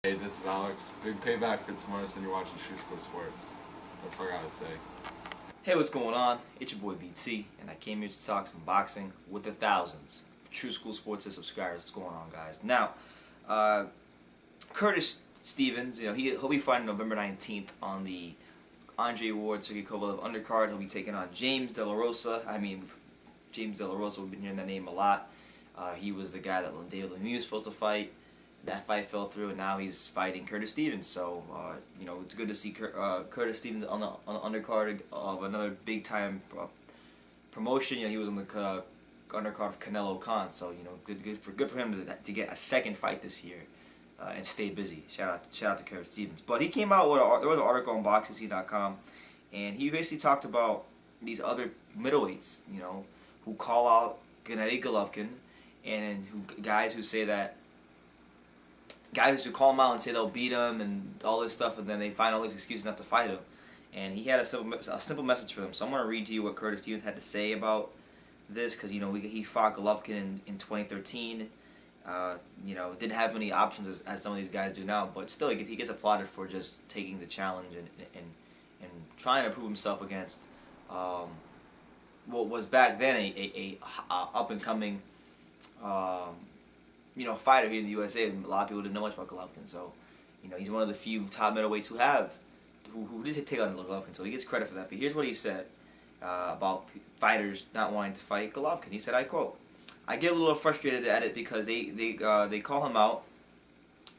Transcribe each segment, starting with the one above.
Hey, this is Alex. Big payback for Smartest, and you're watching True School Sports. That's all I gotta say. Hey, what's going on? It's your boy BT, and I came here to talk some boxing with the thousands. True School Sports subscribers. What's going on, guys? Now, Curtis Stevens, he'll be fighting November 19th on the Andre Ward Sergey Kovalev undercard. He'll be taking on James De La Rosa. James De La Rosa, we've been hearing that name a lot. He was the guy that David Lemieux was supposed to fight. That fight fell through, and now he's fighting Curtis Stevens. So, it's good to see Curtis Stevens on the undercard of another big-time promotion. He was on the undercard of Canelo Khan. So, good for him to get a second fight this year and stay busy. Shout out to Curtis Stevens. But he came out with there was an article on BoxingC.com, and he basically talked about these other middleweights, who call out Gennady Golovkin, and guys who say that. Guys who call him out and say they'll beat him and all this stuff, and then they find all these excuses not to fight him. And he had a simple message for them. So I'm going to read to you what Curtis Stevens had to say about this, because he fought Golovkin in 2013. Didn't have many options as some of these guys do now, but still he gets applauded for just taking the challenge and trying to prove himself against what was back then a up and coming. Fighter here in the USA. A lot of people didn't know much about Golovkin, so he's one of the few top middleweights who did take on Golovkin, so he gets credit for that. But here's what he said about fighters not wanting to fight Golovkin. He said, I quote, "I get a little frustrated at it because they call him out,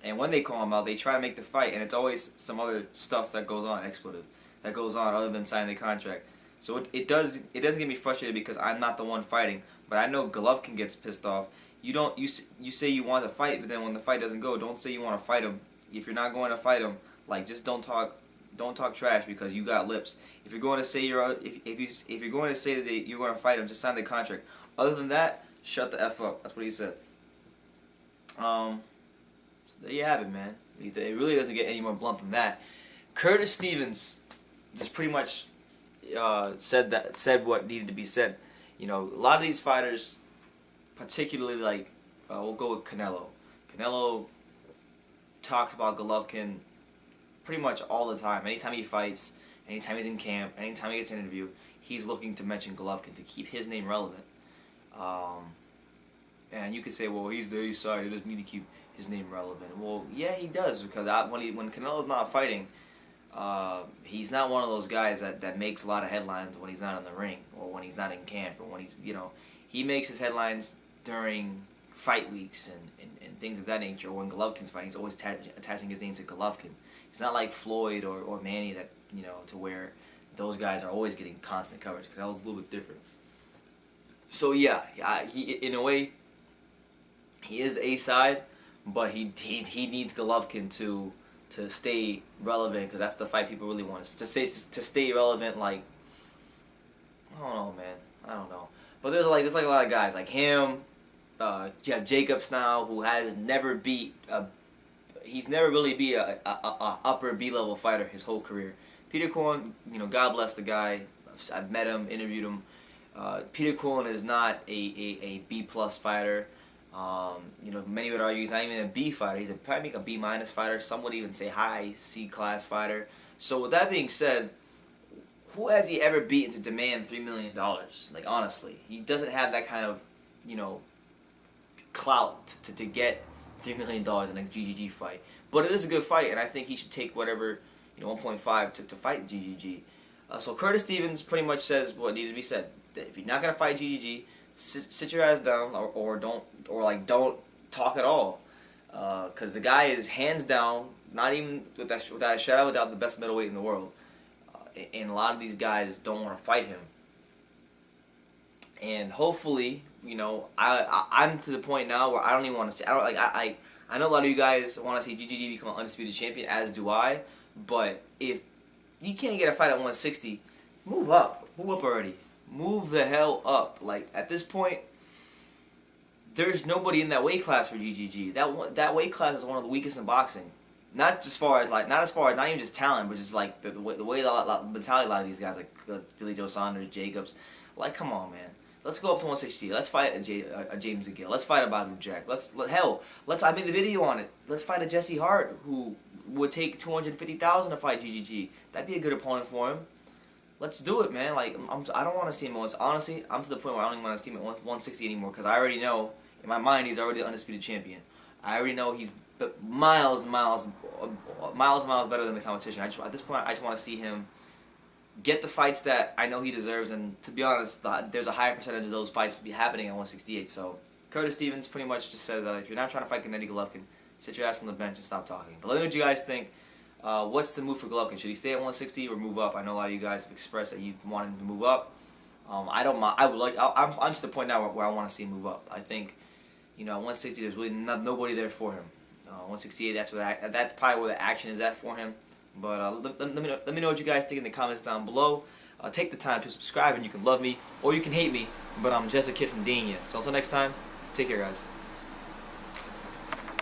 and when they call him out, they try to make the fight, and it's always some other stuff that goes on, expletive, that goes on other than signing the contract. So it doesn't get me frustrated because I'm not the one fighting, but I know Golovkin gets pissed off. You say you want to fight, but then when the fight doesn't go, don't say you want to fight him. If you're not going to fight him, just don't talk trash because you got lips. If you're going to say if you're going to say that you're going to fight him, just sign the contract. Other than that, shut the F up." That's what he said. So there you have it, man. It really doesn't get any more blunt than that. Curtis Stevens just pretty much said what needed to be said. A lot of these fighters, particularly we'll go with Canelo. Canelo talks about Golovkin pretty much all the time. Anytime he fights, anytime he's in camp, anytime he gets an interview, he's looking to mention Golovkin to keep his name relevant. And you could say, well, he's the A side, he doesn't need to keep his name relevant. Well, yeah, he does, because when Canelo's not fighting, he's not one of those guys that makes a lot of headlines when he's not in the ring or when he's not in camp or when he makes his headlines during fight weeks and things of that nature. When Golovkin's fighting, he's always attaching his name to Golovkin. He's not like Floyd or Manny that, to where those guys are always getting constant coverage. Canelo's a little bit different. So yeah, he in a way, he is the A side, but he needs Golovkin to stay relevant, because that's the fight people really want to stay relevant. I don't know, man. I don't know. But there's a lot of guys like him. You have Jacobs now, who has never beat he's never really beat a upper B-level fighter his whole career. Peter Quillin, God bless the guy. I've met him, interviewed him. Peter Quillin is not a B-plus fighter. Many would argue he's not even a B fighter. He's probably a B-minus fighter. Some would even say high C-class fighter. So with that being said, who has he ever beaten to demand $3 million? Honestly, he doesn't have that kind of, clout to get $3 million in a GGG fight. But it is a good fight, and I think he should take whatever, 1.5 to fight GGG. So Curtis Stevens pretty much says what needed to be said. If you're not gonna fight GGG, sit your ass down, or don't talk at all, because the guy is hands down, not even without a shadow of a doubt, the best middleweight in the world. And a lot of these guys don't want to fight him. And hopefully, I'm to the point now where I don't even want to see. I know a lot of you guys want to see GGG become an undisputed champion, as do I. But if you can't get a fight at 160, move up already. Move the hell up. At this point, there's nobody in that weight class for GGG. That weight class is one of the weakest in boxing. Not even just talent, but just the way the mentality a lot of these guys, like Billy Joe Saunders, Jacobs, come on, man. Let's go up to 168. Let's fight a James DeGale. Let's fight a Badu Jack. I made the video on it. Let's fight a Jesse Hart who would take 250,000 to fight GGG. That'd be a good opponent for him. Let's do it, man. Like I don't want to see him at honestly. I'm to the point where I don't even want to see him at 160 anymore because I already know in my mind he's already the undisputed champion. I already know he's miles better than the competition. At this point, I just want to see him get the fights that I know he deserves, and to be honest, there's a higher percentage of those fights be happening at 168. So Curtis Stevens pretty much just says, if you're not trying to fight Gennady Golovkin, sit your ass on the bench and stop talking. But let me know what you guys think. What's the move for Golovkin? Should he stay at 160 or move up? I know a lot of you guys have expressed that you want him to move up. I don't mind. I'm to the point now where I want to see him move up. I think, at 160 there's really nobody there for him. 168 that's probably where the action is at for him. But let me know what you guys think in the comments down below. Take the time to subscribe, and you can love me or you can hate me. But I'm just a kid from Dania. So until next time, take care, guys.